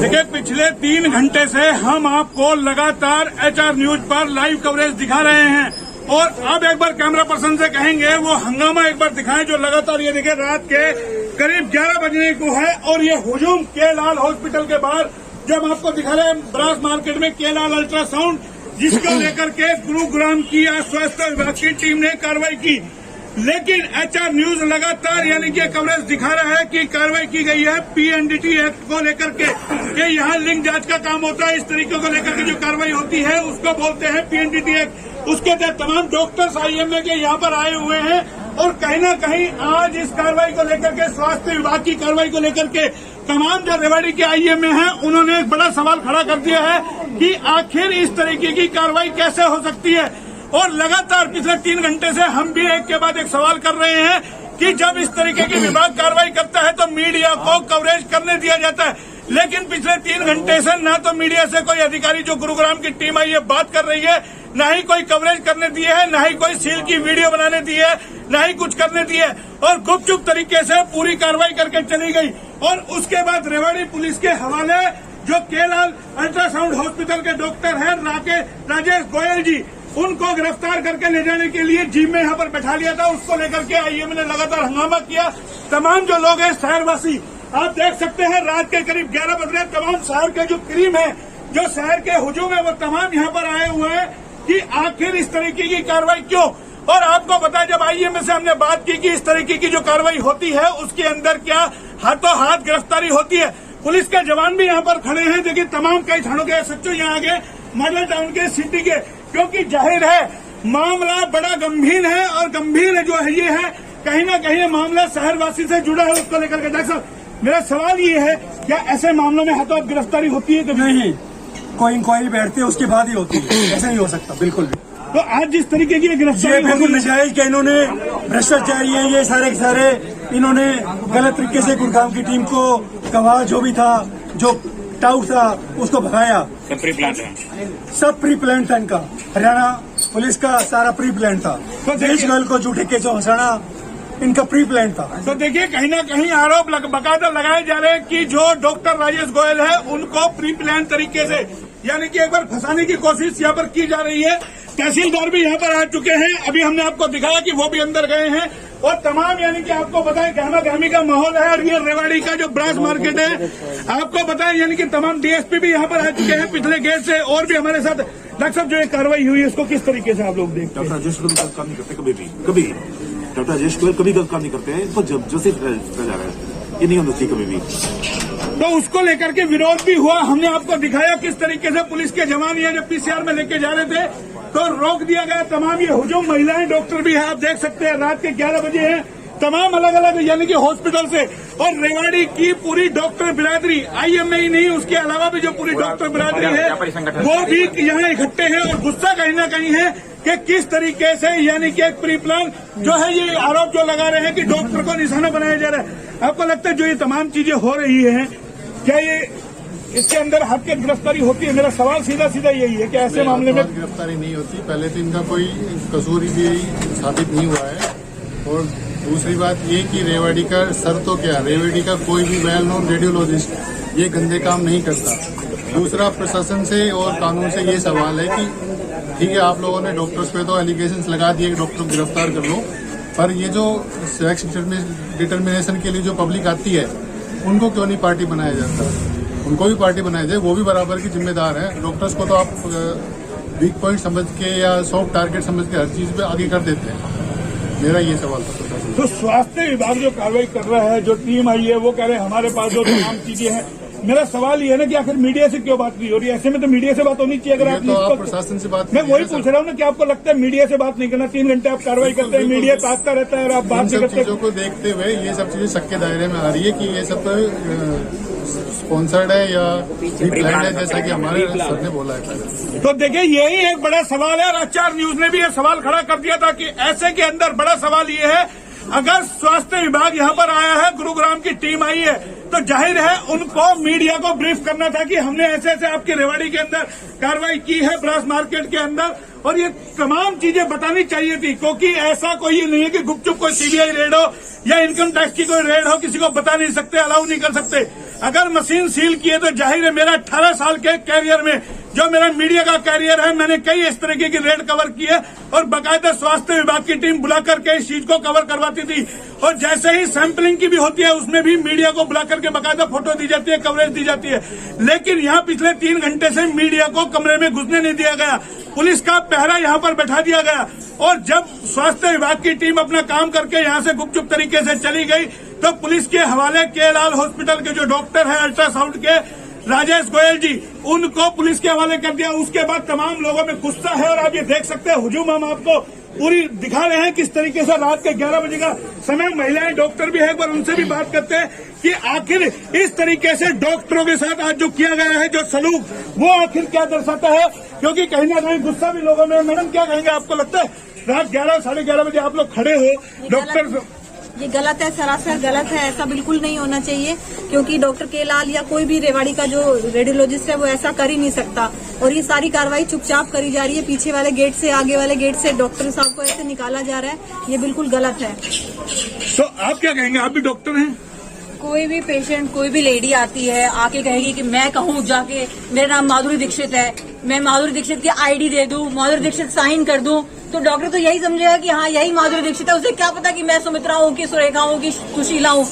देखिए, पिछले 3 घंटे से हम आपको लगातार HR न्यूज पर लाइव कवरेज दिखा रहे हैं और अब एक बार कैमरा पर्सन से कहेंगे वो हंगामा एक बार दिखाएं जो लगातार ये देखिए रात के करीब 11 बजने को है और ये हुजूम के लाल हॉस्पिटल के बाहर जब आपको दिखा रहे हैं ब्रास मार्केट में के लाल अल्ट्रासाउंड जिसको लेकर के गुरुग्राम की स्वास्थ्य विभाग की टीम ने कार्रवाई की। लेकिन HR न्यूज लगातार यानी कि कवरेज दिखा रहा है कि कार्रवाई की गई है PNDT एक्ट को लेकर के कि यहाँ लिंग जांच का काम होता है, इस तरीके को लेकर के जो कार्रवाई होती है उसको बोलते हैं PNDT एक्ट। उसके तहत तमाम डॉक्टर्स IMA के यहाँ पर आए हुए हैं और कहीं न कहीं आज इस कार्रवाई को लेकर के स्वास्थ्य विभाग की कार्रवाई को लेकर के तमाम जो रेवाड़ी के IMA हैं उन्होंने एक बड़ा सवाल खड़ा कर दिया है कि आखिर इस तरीके की कार्रवाई कैसे हो सकती है। और लगातार पिछले 3 घंटे से हम भी एक के बाद एक सवाल कर रहे हैं कि जब इस तरीके की विभाग कार्रवाई करता है तो मीडिया को कवरेज करने दिया जाता है, लेकिन पिछले 3 घंटे से न तो मीडिया से कोई अधिकारी जो गुरुग्राम की टीम आई है बात कर रही है, न ही कोई कवरेज करने दिए है, न ही कोई सील की वीडियो बनाने दी है, न ही कुछ करने दिए और गुपचुप तरीके से पूरी कार्रवाई करके चली गई। और उसके बाद रेवाड़ी पुलिस के हवाले जो केलाल अल्ट्रासाउंड हॉस्पिटल के डॉक्टर हैं राजेश गोयल जी, उनको गिरफ्तार करके ले जाने के लिए जीप में यहाँ पर बैठा लिया था। उसको लेकर के IMA ने लगातार हंगामा किया। तमाम जो लोग हैं शहरवासी, आप देख सकते हैं रात के करीब 11 बज रहे, तमाम शहर के जो क्रीम है, जो शहर के हुजूम है, वो तमाम यहाँ पर आए हुए हैं कि आखिर इस तरीके की कार्रवाई क्यों। और आपको पता है जब IMA से हमने बात की कि इस तरीके की जो कार्रवाई होती है उसके अंदर क्या हाथों हाथ गिरफ्तारी होती है। पुलिस के जवान भी यहाँ पर खड़े हैं, देखिए तमाम कई थानों के SHO यहाँ आगे मॉडल टाउन के सिटी के, क्योंकि जाहिर है मामला बड़ा गंभीर है और गंभीर जो है ये है कहीं ना कहीं मामला शहरवासी से जुड़ा है। उसको लेकर के डॉक्टर साहब मेरा सवाल ये है, क्या ऐसे मामलों में हाथों हाथ गिरफ्तारी होती है? कभी नहीं, कोई इंक्वायरी बैठती है उसके बाद ही होती है, ऐसा नहीं हो सकता बिल्कुल भी। तो आज जिस तरीके की गिरफ्तारी बिल्कुल नजायज के इन्होंने भ्रष्टाचारी है ये सारे के सारे, इन्होंने गलत तरीके से गुरुग्राम की टीम को गवाह जो भी था, जो टाउट था, उसको भगाया। सब प्री प्लान था इनका, हरियाणा पुलिस का सारा प्री प्लान था। तो देश गर्ल को झूठे केसों हंसाना इनका प्री प्लान था। तो देखिए कहीं ना कहीं आरोप बकायदा लगाए जा रहे हैं कि जो डॉक्टर राजेश गोयल है उनको प्री प्लान तरीके से यानी कि एक बार फंसाने की कोशिश यहाँ पर की जा रही है। तहसीलदार भी यहाँ पर आ चुके हैं, अभी हमने आपको दिखाया कि वो भी अंदर गए हैं और तमाम यानी कि आपको बताएं गहमा गहमी का माहौल है। और ये रेवाड़ी का जो ब्रास मार्केट है आपको बताएं यानी कि तमाम DSP भी यहाँ पर आ चुके हैं पिछले गेट से और भी हमारे साथ। डॉक्टर साहब जो ये कार्रवाई हुई है उसको किस तरीके से आप लोग देखते हैं? डॉक्टर राजेश गोयल गलत काम नहीं करते कभी डॉक्टर राजेश गोयल कभी गलत काम नहीं करते हैं, इनको जबरदस्ती जा रहा है, ये नहीं होना चाहिए कभी भी। तो उसको लेकर के विरोध भी हुआ, हमने आपको दिखाया किस तरीके से पुलिस के जवान ये जब PCR में लेके जा रहे थे तो रोक दिया गया। तमाम ये हुजूम महिलाएं डॉक्टर भी है, आप देख सकते हैं रात के 11 बजे हैं, तमाम अलग अलग यानी कि हॉस्पिटल से और रेवाड़ी की पूरी डॉक्टर बिरादरी IMA ही नहीं उसके अलावा भी जो पूरी डॉक्टर बिरादरी है वो भी यहाँ इकट्ठे हैं और गुस्सा कहीं ना कहीं है कि किस तरीके से यानी कि एक प्री प्लान जो है ये आरोप जो लगा रहे हैं कि डॉक्टर को निशाना बनाया जा रहा है। आपको लगता है जो ये तमाम चीजें हो रही है क्या ये इसके अंदर हद के गिरफ्तारी होती है? मेरा सवाल सीधा यही है कि ऐसे मामले में गिरफ्तारी नहीं होती। पहले तो इनका कोई कसूर भी साबित नहीं हुआ है और दूसरी बात ये कि रेवाड़ी का सर तो क्या, रेवाड़ी का कोई भी वेल नोन रेडियोलॉजिस्ट ये गंदे काम नहीं करता। दूसरा प्रशासन से और कानून से ये सवाल है कि ठीक है आप लोगों ने डॉक्टर्स पे तो एलिगेशंस लगा दिए कि डॉक्टर को गिरफ्तार कर लो, पर ये जो सेक्स डिटर्मिनेशन के लिए जो पब्लिक आती है उनको क्यों नहीं पार्टी बनाया जाता? उनको भी पार्टी बनाया जाए, वो भी बराबर की जिम्मेदार है। डॉक्टर्स को तो आप वीक पॉइंट समझ के या सॉफ्ट टारगेट समझ के हर चीज पे आगे कर देते हैं। मेरा ये सवाल था। तो स्वास्थ्य विभाग जो कार्रवाई कर रहा है, जो टीम आई है वो कह रहे हैं हमारे पास जो तमाम चीजें हैं। मेरा सवाल ये है ना कि आखिर मीडिया से क्यों बात नहीं हो रही है? ऐसे में तो मीडिया से बात होनी चाहिए। अगर आप प्रशासन से बात, मैं वही पूछ रहा हूँ ना कि आपको लगता है मीडिया से बात नहीं करना? 3 घंटे आप कार्रवाई करते हैं, मीडिया ताकता रहता है और आप बात नहीं करते। चीजों को देखते हुए ये सब चीजें सबके दायरे में आ रही है कि ये सब स्पॉन्सर्ड है या प्लान है, जैसा कि हमारे सर ने बोला है। तो देखिए यही एक बड़ा सवाल है और HR न्यूज ने भी ये सवाल खड़ा कर दिया था कि ऐसे के अंदर बड़ा सवाल ये है, अगर स्वास्थ्य विभाग यहाँ पर आया है, गुरुग्राम की टीम आई है, तो जाहिर है उनको मीडिया को ब्रीफ करना था कि हमने ऐसे ऐसे आपके रेवाड़ी के अंदर कार्रवाई की है, ब्रास मार्केट के अंदर, और ये तमाम चीजें बतानी चाहिए थी। क्योंकि ऐसा कोई नहीं है कि गुपचुप कोई सीबीआई रेड हो या इनकम टैक्स की कोई रेड हो, किसी को बता नहीं सकते, अलाउ नहीं कर सकते। अगर मशीन सील की है तो जाहिर है मेरा 18 साल के कैरियर में जो मेरा मीडिया का कैरियर है, मैंने कई इस तरीके की रेड कवर की है और बाकायदा स्वास्थ्य विभाग की टीम बुला करके इस चीज को कवर करवाती थी। और जैसे ही सैंपलिंग की भी होती है उसमें भी मीडिया को बुला करके बाकायदा फोटो दी जाती है, कवरेज दी जाती है। लेकिन यहाँ पिछले 3 घंटे से मीडिया को कमरे में घुसने नहीं दिया गया, पुलिस का पहरा यहाँ पर बैठा दिया गया। और जब स्वास्थ्य विभाग की टीम अपना काम करके यहाँ से गुपचुप तरीके से चली गई तो पुलिस के हवाले केलाल हॉस्पिटल के जो डॉक्टर है अल्ट्रासाउंड के राजेश गोयल जी, उनको पुलिस के हवाले कर दिया। उसके बाद तमाम लोगों में गुस्सा है और आप ये देख सकते हैं हुजूम हम आपको पूरी दिखा रहे हैं किस तरीके से रात के 11 बजे का समय। महिलाएं डॉक्टर भी है, एक बार उनसे भी बात करते हैं कि आखिर इस तरीके से डॉक्टरों के साथ आज जो किया गया है, जो सलूक, वो आखिर क्या दर्शाता है। क्योंकि कहीं ना कहीं गुस्सा भी लोगों में। मैडम क्या कहेंगे, आपको लगता है रात 11 साढ़े 11 बजे आप लोग खड़े हो डॉक्टर? ये गलत है, सरासर गलत है, ऐसा बिल्कुल नहीं होना चाहिए। क्योंकि डॉक्टर केलाल या कोई भी रेवाड़ी का जो रेडियोलॉजिस्ट है वो ऐसा कर ही नहीं सकता। और ये सारी कार्रवाई चुपचाप करी जा रही है, पीछे वाले गेट से, आगे वाले गेट से डॉक्टर साहब को ऐसे निकाला जा रहा है, ये बिल्कुल गलत है। तो आप क्या कहेंगे, आप भी डॉक्टर हैं? कोई भी पेशेंट, कोई भी लेडी आती है, आके कहेगी कि मैं कहूँ जाके मेरा नाम माधुरी दीक्षित है, मैं माधुरी दीक्षित की आईडी दे दूं, माधुरी दीक्षित साइन कर दूं, तो डॉक्टर तो यही समझेगा कि हाँ यही माधुरी दीक्षित है। उसे क्या पता कि मैं सुमित्रा हूँ, कि सुरेखा हूँ, कि सुशीला हूँ।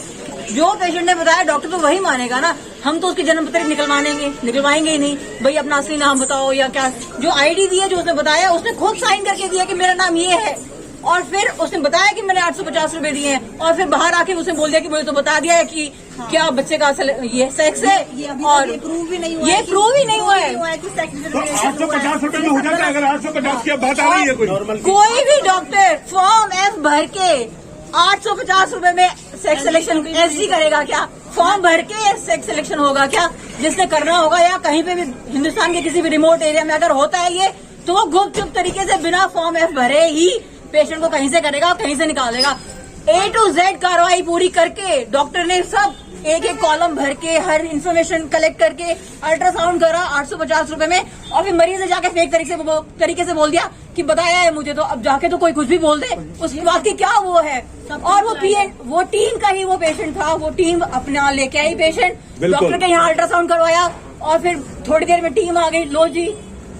जो पेशेंट ने बताया डॉक्टर तो वही मानेगा ना। हम तो उसकी जन्म पत्री निकलवाएंगे ही नहीं, भाई अपना असली नाम बताओ या क्या। जो आईडी दी है, जो उसने बताया, उसने खुद साइन करके दिया कि मेरा नाम ये है। और फिर उसने बताया कि मैंने 850 रुपए दिए हैं, और फिर बाहर आके उसने बोल दिया कि मुझे तो बता दिया है कि क्या बच्चे का ये सेक्स है। और ये प्रूव भी नहीं हुआ, ये प्रूव ही नहीं हुआ है। कि सेक्स तो 850 रुपए में हो जाता है? अगर 850 की बात आ रही है कोई भी डॉक्टर फॉर्म F भर के 850 रुपए में सेक्स सिलेक्शन ऐसी करेगा क्या? फॉर्म भर के सेक्स सिलेक्शन होगा क्या? जिसने करना होगा, या कहीं पे भी हिंदुस्तान के किसी भी रिमोट एरिया में अगर होता है ये, तो वो गुपचुप तरीके से बिना फॉर्म F भरे ही पेशेंट को कहीं से करेगा, कहीं से निकालेगा। A to Z कार्रवाई पूरी करके डॉक्टर ने सब एक एक कॉलम भर के हर इन्फॉर्मेशन कलेक्ट करके अल्ट्रासाउंड करा 850 रुपए में, और फिर मरीज ने जाके फेक तरीके से बोल दिया कि बताया है मुझे। तो अब जाके तो कोई कुछ भी बोल दे, उसकी बात की क्या वो है। और वो टीम का ही वो पेशेंट था, वो टीम अपना लेके आई पेशेंट, डॉक्टर के यहाँ अल्ट्रासाउंड करवाया, और फिर थोड़ी देर में टीम आ गई, लो जी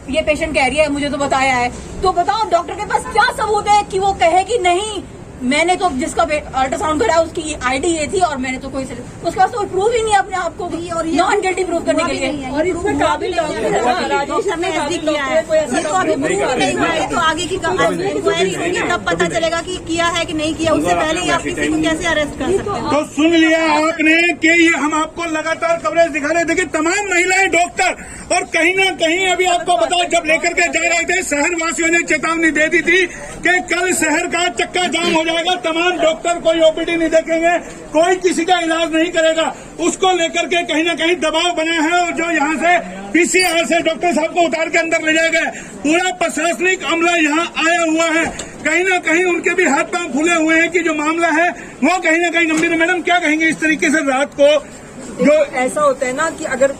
ये पेशेंट कह रही है मुझे तो बताया है। तो बताओ डॉक्टर के पास क्या सबूत है कि वो कहे कि नहीं मैंने तो जिसका अल्ट्रासाउंड करा उसकी आईडी ये थी और मैंने तो कोई उसके पास तो प्रूफ ही नहीं है अपने आप को नॉन गिल्टी प्रूफ करने के लिए। और इसमें काबिल डॉक्टर ने ऐसे किया है, ये तो अभी प्रूफ नहीं हुआ है, तो आगे की इंक्वायरी होगी तब पता चलेगा कि किया है कि नहीं किया। उससे पहले ही आप किसी को कैसे अरेस्ट कर सकते हैं? तो सुन लिया आपने कि ये हम आपको लगातार कवरेज दिखा रहे थे कि तमाम महिलाएं डॉक्टर, और कहीं ना कहीं अभी आपको बताओ जब लेकर के जा रहे थे शहर वासियों ने चेतावनी दे दी थी कि कल शहर का चक्का जाम हो जाएगा, तमाम डॉक्टर कोई ओपीडी नहीं देखेंगे, कोई किसी का इलाज नहीं करेगा। उसको लेकर के कहीं ना कहीं दबाव बना है, और जो यहाँ से पीसीआर से डॉक्टर साहब को उतार के अंदर ले जाया गया, पूरा प्रशासनिक अमला यहाँ आया हुआ है। कहीं ना कहीं उनके भी हाथ पांव फूले हुए हैं कि जो मामला है वो कहीं ना कहीं गंभीर है। मैडम क्या कहेंगे इस तरीके से रात को जो ऐसा होता है ना कि अगर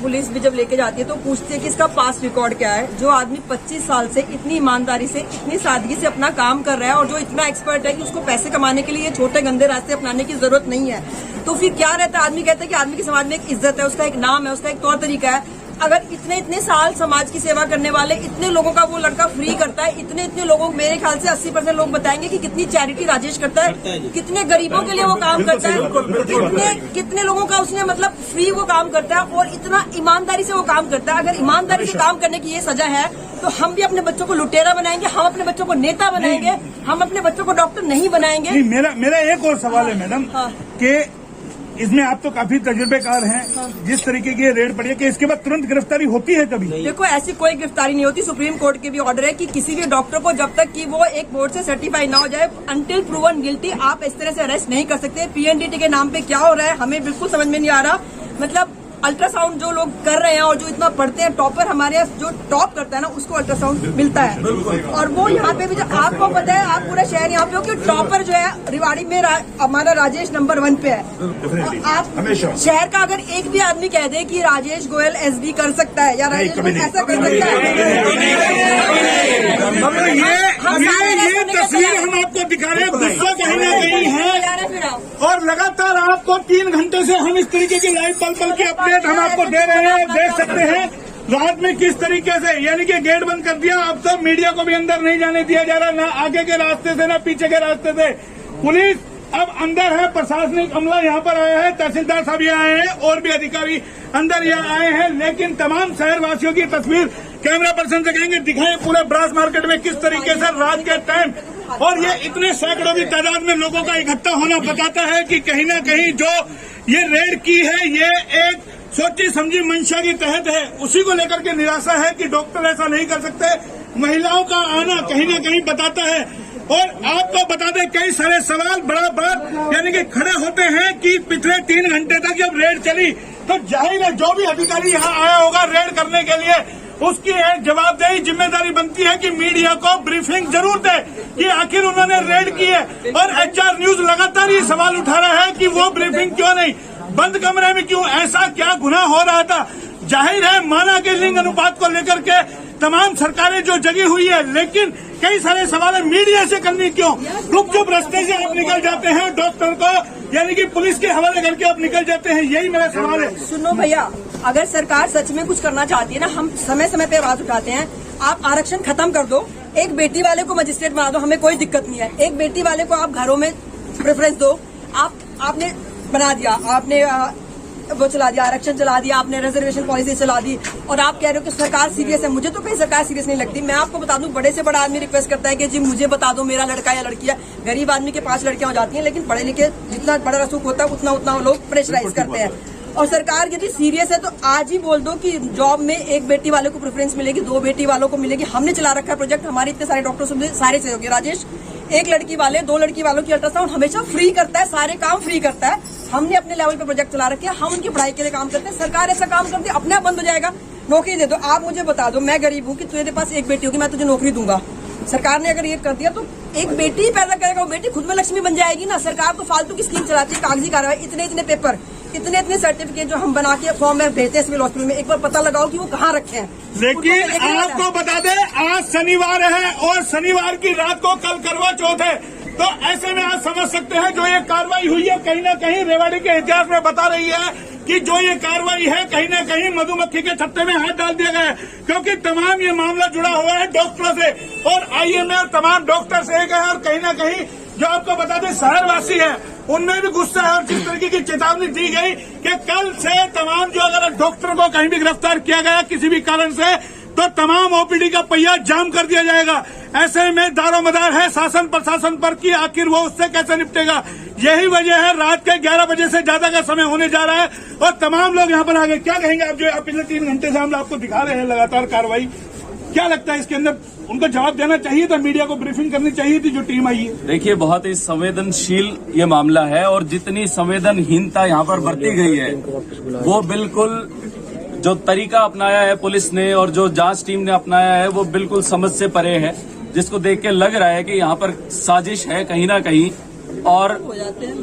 पुलिस भी जब लेके जाती है तो पूछती है कि इसका पास रिकॉर्ड क्या है। जो आदमी 25 साल से इतनी ईमानदारी से इतनी सादगी से अपना काम कर रहा है और जो इतना एक्सपर्ट है कि उसको पैसे कमाने के लिए ये छोटे गंदे रास्ते अपनाने की जरूरत नहीं है, तो फिर क्या रहता है? आदमी कहता है कि आदमी की समाज में एक इज्जत है, उसका एक नाम है, उसका एक तौर तरीका है। अगर इतने साल समाज की सेवा करने वाले इतने लोगों का वो लड़का फ्री करता है, इतने लोगों, मेरे ख्याल से 80% लोग बताएंगे कि कितनी चैरिटी राजेश करता है, कितने गरीबों के लिए वो काम करता है, कितने लोगों का उसने मतलब फ्री वो काम करता है और इतना ईमानदारी से वो काम करता है। अगर ईमानदारी से काम करने की ये सजा है तो हम भी अपने बच्चों को लुटेरा बनाएंगे, हम अपने बच्चों को नेता बनाएंगे, हम अपने बच्चों को डॉक्टर नहीं बनाएंगे। मेरा एक और सवाल है मैडम कि इसमें आप तो काफी तजुर्बेकार हैं, जिस तरीके की रेड पड़ी है कि इसके बाद तुरंत गिरफ्तारी होती है कभी? देखो ऐसी कोई गिरफ्तारी नहीं होती। सुप्रीम कोर्ट के भी ऑर्डर है कि किसी भी डॉक्टर को जब तक कि वो एक बोर्ड से सर्टिफाई ना हो जाए, अनटिल प्रूवन गिल्टी, आप इस तरह से अरेस्ट नहीं कर सकते। पीएनडीटी के नाम पे क्या हो रहा है हमें बिल्कुल समझ में नहीं आ रहा। मतलब अल्ट्रासाउंड जो लोग कर रहे हैं और जो इतना पढ़ते हैं, टॉपर हमारे यहाँ जो टॉप करता है ना, उसको अल्ट्रासाउंड मिलता है। और वो यहाँ पे भी जो आपको पता है, आप पूरा शहर यहाँ पे हो कि टॉपर जो है रिवाड़ी में हमारा राजेश नंबर 1 पे है। और आप शहर का अगर एक भी आदमी कह दे कि राजेश गोयल एसडी कर सकता है या राजेश गोयल ऐसा कर सकता है, ये तस्वीर हम आपको दिखा रहे हैं, गुस्सा कहीं ना कहीं है। और लगातार आपको 3 घंटे से हम इस तरीके की लाइव पल पल की अपडेट हम आपको दे रहे हैं। देख सकते हैं रात में किस तरीके से, यानी कि गेट बंद कर दिया, अब तो मीडिया को भी अंदर नहीं जाने दिया जा रहा, ना आगे के रास्ते से ना पीछे के रास्ते से। पुलिस अब अंदर है, प्रशासनिक अमला यहाँ पर आया है, तहसीलदार साहब यहाँ आए हैं और भी अधिकारी अंदर यहाँ आए हैं। लेकिन तमाम शहरवासियों की तस्वीर कैमरा पर्सन से कहेंगे दिखाएं पूरे ब्रास मार्केट में किस तरीके से रात के टाइम, और ये इतने सैकड़ों की तादाद में लोगों का इकट्ठा होना बताता है कि कहीं ना कहीं जो ये रेड की है, ये एक सोची समझी मंशा के तहत है। उसी को लेकर के निराशा है कि डॉक्टर ऐसा नहीं कर सकते। महिलाओं का आना कहीं ना कहीं बताता है। और आपको बता दें, कई सारे सवाल बराबर यानी कि खड़े होते हैं कि पिछले 3 घंटे तक जब रेड चली तो जाहिर है जो भी अधिकारी यहाँ आया होगा रेड करने के लिए, उसकी एक जवाबदेही जिम्मेदारी बनती है कि मीडिया को ब्रीफिंग जरूर दे कि आखिर उन्होंने रेड की है। और एचआर न्यूज लगातार ये सवाल उठा रहा है कि वो ब्रीफिंग क्यों नहीं, बंद कमरे में क्यों, ऐसा क्या गुनाह हो रहा था। जाहिर है माना के लिंग अनुपात को लेकर के तमाम सरकारें जो जगी हुई है, लेकिन कई सारे सवाल मीडिया से करनी क्यों। गुपचुप रास्ते से आप निकल जाते हैं, डॉक्टर को यानी कि पुलिस के हवाले करके आप निकल जाते हैं, यही मेरा सवाल है। सुनो भैया, अगर सरकार सच में कुछ करना चाहती है ना, हम समय समय पे आवाज उठाते हैं, आप आरक्षण खत्म कर दो, एक बेटी वाले को मजिस्ट्रेट बना दो, हमें कोई दिक्कत नहीं है। एक बेटी वाले को आप घरों में प्रेफरेंस दो, आपने बना दिया, आपने वो चला दिया, आरक्षण चला दिया, आपने रिजर्वेशन पॉलिसी चला दी, और आप कह रहे हो कि सरकार सीरियस है। मुझे तो कहीं सरकार सीरियस नहीं लगती। मैं आपको बता दूं, बड़े से बड़ा आदमी रिक्वेस्ट करता है कि जी मुझे बता दो मेरा लड़का या लड़की है। गरीब आदमी के 5 लड़कियां हो जाती हैं, लेकिन पढ़े लिखे जितना बड़ा रसूख होता है उतना लोग प्रेशराइज करते हैं। और सरकार यदि सीरियस है तो आज ही बोल दो कि जॉब में एक बेटी वालों को प्रेफरेंस मिलेगी, 2 बेटी वालों को मिलेगी। हमने चला रखा है प्रोजेक्ट, हमारे इतने सारे डॉक्टर्स सारे सहयोगी। राजेश 1 लड़की वाले 2 लड़की वालों की अल्ट्रासाउंड हमेशा फ्री करता है, सारे काम फ्री करता है। हमने अपने लेवल पे प्रोजेक्ट चला रखे हैं, हम उनकी पढ़ाई के लिए काम करते हैं। सरकार ऐसा काम करती है, अपने आप बंद हो जाएगा। नौकरी दे दो। आप मुझे बता दो, मैं गरीब हूँ कि तेरे पास 1 बेटी होगी, मैं तुझे नौकरी दूंगा। सरकार ने अगर ये कर दिया तो एक बेटी ही पैदा करेगा, वो बेटी खुद में लक्ष्मी बन जाएगी ना। सरकार तो फालतू की स्कीम चलाती है, कागजी कार्रवाई, इतने पेपर, इतने सर्टिफिकेट जो हम बना के फॉर्म में भेजते हैं सिविल हॉस्पिटल में, एक बार पता लगाओ कि वो कहाँ रखे हैं। लेकिन आपको बता दें, आज शनिवार है और शनिवार की रात को कल करवा चौथ है, तो ऐसे में आप समझ सकते हैं जो ये कार्रवाई हुई है कहीं ना कहीं रेवाड़ी के इतिहास में बता रही है कि जो ये कार्रवाई है कहीं ना कहीं मधुमक्खी के छत्ते में हाथ डाल दिया गया है। क्योंकि तमाम ये मामला जुड़ा हुआ है डॉक्टरों से, और आईएमए तमाम डॉक्टर्स एक है, और कहीं ना कहीं जो आपको बता दें शहरवासी है उनमें भी गुस्सा है। और जिस तरीके की चेतावनी दी गई कि कल से तमाम जो अगर डॉक्टर को कहीं भी गिरफ्तार किया गया किसी भी कारण से, तो तमाम ओपीडी का पहिया जाम कर दिया जाएगा। ऐसे में दारोमदार है शासन प्रशासन पर कि आखिर वो उससे कैसे निपटेगा। यही वजह है रात के 11 बजे से ज्यादा का समय होने जा रहा है और तमाम लोग यहाँ पर आ गए। क्या कहेंगे आप, जो पिछले 3 घंटे से हम आपको दिखा रहे हैं लगातार कार्रवाई, क्या लगता है इसके अंदर उनको जवाब देना चाहिए था, मीडिया को ब्रीफिंग करनी चाहिए थी जो टीम आई है? देखिए, बहुत ही संवेदनशील ये मामला है और जितनी संवेदनहीनता यहाँ पर बरती गई है वो बिल्कुल जो तरीका अपनाया है पुलिस ने और जो जांच टीम ने अपनाया है वो बिल्कुल समझ से परे है, जिसको देख के लग रहा है कि यहाँ पर साजिश है कहीं ना कहीं। और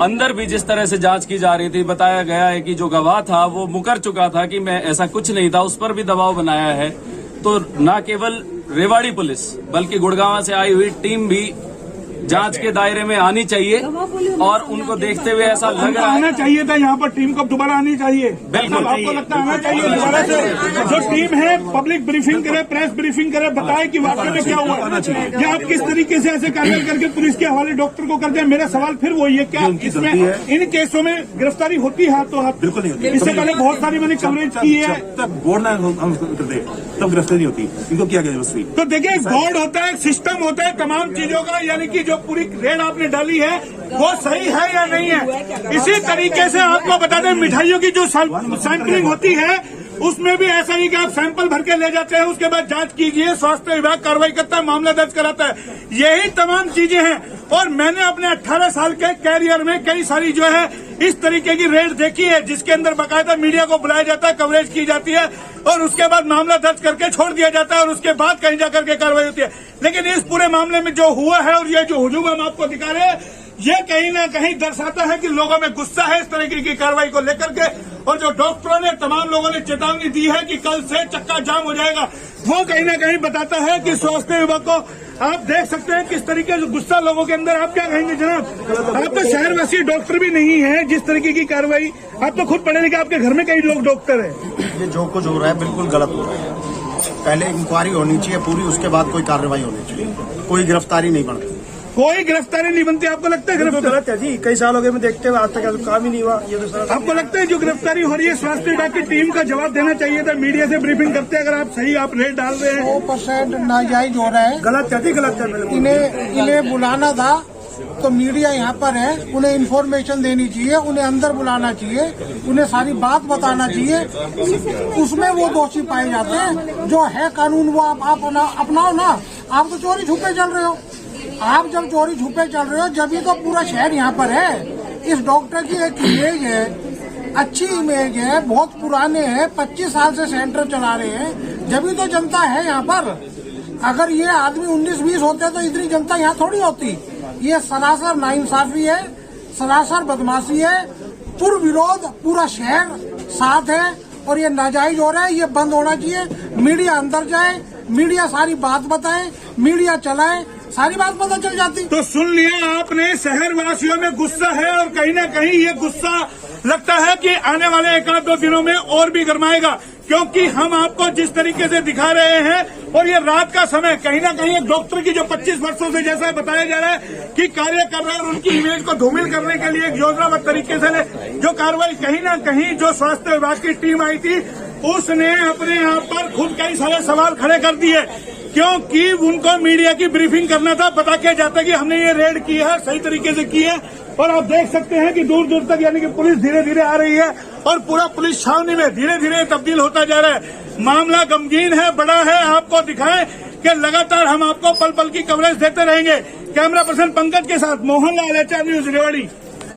अंदर भी जिस तरह से जांच की जा रही थी, बताया गया है कि जो गवाह था वो मुकर चुका था कि मैं ऐसा कुछ नहीं था, उस पर भी दबाव बनाया है। तो न केवल रेवाड़ी पुलिस बल्कि गुड़गांव से आई हुई टीम भी जांच के दायरे में आनी चाहिए और उनको देखते हुए ऐसा लग रहा है आना चाहिए था यहाँ पर टीम को दोबारा आनी चाहिए। बिल्कुल आपको लगता है आना चाहिए दोबारा से, जो टीम है पब्लिक ब्रीफिंग करे, प्रेस ब्रीफिंग करे, बताए कि वाकई में क्या हुआ, या आप किस तरीके से ऐसे कार्रवाई करके पुलिस के हवाले डॉक्टर को कर दें। मेरा सवाल फिर वही है, क्या इसमें इन केसों में गिरफ्तारी होती है हाथ तो हाथ? बिल्कुल नहीं होती। इससे पहले बहुत सारी मैंने कवरेज की है, तब बोर्ड हम करते तब गिरफ्तारी नहीं होती, इनको क्या गया? तो देखिए बोर्ड होता है, सिस्टम होता है तमाम चीजों का, यानी कि जो पूरी रेड आपने डाली है वो सही है या नहीं है। इसी तरीके से आपको बता दें मिठाइयों की जो सैंपलिंग होती है उसमें भी ऐसा ही कि आप सैंपल भर के ले जाते हैं, उसके बाद जांच कीजिए, स्वास्थ्य विभाग कार्रवाई करता है, मामला दर्ज कराता है, यही तमाम चीजें हैं। और मैंने अपने 18 साल के कैरियर में कई सारी जो है इस तरीके की रेड देखी है जिसके अंदर बाकायदा मीडिया को बुलाया जाता है, कवरेज की जाती है और उसके बाद मामला दर्ज करके छोड़ दिया जाता है और उसके बाद कहीं जाकर के कार्रवाई होती है। लेकिन इस पूरे मामले में जो हुआ है और ये जो हुजूम हम आपको दिखा रहे हैं, ये कहीं ना कहीं दर्शाता है कि लोगों में गुस्सा है इस तरीके की कार्रवाई को लेकर के। और जो डॉक्टरों ने, तमाम लोगों ने चेतावनी दी है कि कल से चक्का जाम हो जाएगा, वो कहीं ना कहीं बताता है कि स्वास्थ्य विभाग को आप देख सकते हैं किस तरीके से गुस्सा लोगों के अंदर। आप क्या कहेंगे जनाब? आप तो शहरवासी डॉक्टर भी नहीं है, जिस तरीके की कार्रवाई, आप तो खुद पढ़े लिखे, आपके घर में कई लोग डॉक्टर है। ये जो कुछ हो रहा है बिल्कुल गलत हो रहा है। पहले इंक्वायरी होनी चाहिए पूरी, उसके बाद कोई कार्रवाई होनी चाहिए। कोई गिरफ्तारी नहीं बनती, कोई गिरफ्तारी नहीं बनती। आपको लगता है गिरफ्तारी गलत है जी? कई सालों के में देखते हुए आज तक काम ही नहीं हुआ। ये तो सर, आपको लगता है जो गिरफ्तारी हो रही है स्वास्थ्य विभाग की टीम का जवाब देना चाहिए था, मीडिया से ब्रीफिंग करते अगर आप सही आप रेट डाल रहे हैं? 100% नाजायज हो रहा है। गलत है जी, गलत है। इन्हें बुलाना था तो मीडिया यहाँ पर है, उन्हें इन्फॉर्मेशन देनी चाहिए, उन्हें अंदर बुलाना चाहिए, उन्हें सारी बात बताना चाहिए। उसमें वो दोषी पाए जाते हैं। जो है कानून वो आप अपनाओ ना। आप तो चोरी छुपे चल रहे हो। आप जब चोरी छुपे चल रहे हो जब ही तो पूरा शहर यहाँ पर है। इस डॉक्टर की एक इमेज है, अच्छी इमेज है, बहुत पुराने हैं, 25 साल से सेंटर चला रहे हैं, जब ही तो जनता है यहाँ पर। अगर ये आदमी 19-20 होते तो इतनी जनता यहाँ थोड़ी होती। ये सरासर नाइंसाफी है, सरासर बदमाशी है, पुरविरोध पूरा शहर साथ है और ये नाजायज हो रहा है। ये बंद होना चाहिए। मीडिया अंदर जाए, मीडिया सारी बात बताए, मीडिया चलाए, सारी बात पता चल जाती। तो सुन लिया आपने, शहरवासियों में गुस्सा है और कहीं ना कहीं ये गुस्सा लगता है कि आने वाले 1-2 दिनों में और भी गरमाएगा, क्योंकि हम आपको जिस तरीके से दिखा रहे हैं और ये रात का समय, कहीं ना कहीं एक डॉक्टर की जो 25 वर्षों से जैसा बताया जा रहा है कि कार्य कर रहे हैं और उनकी इमेज को धूमिल करने के लिए एक योजनाबद्ध तरीके से जो कार्रवाई, कहीं ना कहीं जो स्वास्थ्य विभाग की टीम आई थी उसने अपने आप पर खुद कई सारे सवाल खड़े कर दिए, क्योंकि उनको मीडिया की ब्रीफिंग करना था, बता के जाता कि हमने ये रेड की है, सही तरीके से की है। और आप देख सकते हैं कि दूर दूर तक यानी कि पुलिस धीरे धीरे आ रही है और पूरा पुलिस छावनी में धीरे धीरे तब्दील होता जा रहा है। मामला गमगीन है, बड़ा है। आपको दिखाएं कि लगातार हम आपको पल पल की कवरेज देते रहेंगे। कैमरा पर्सन पंकज के साथ मोहन लाल, HR न्यूज रेवाड़ी।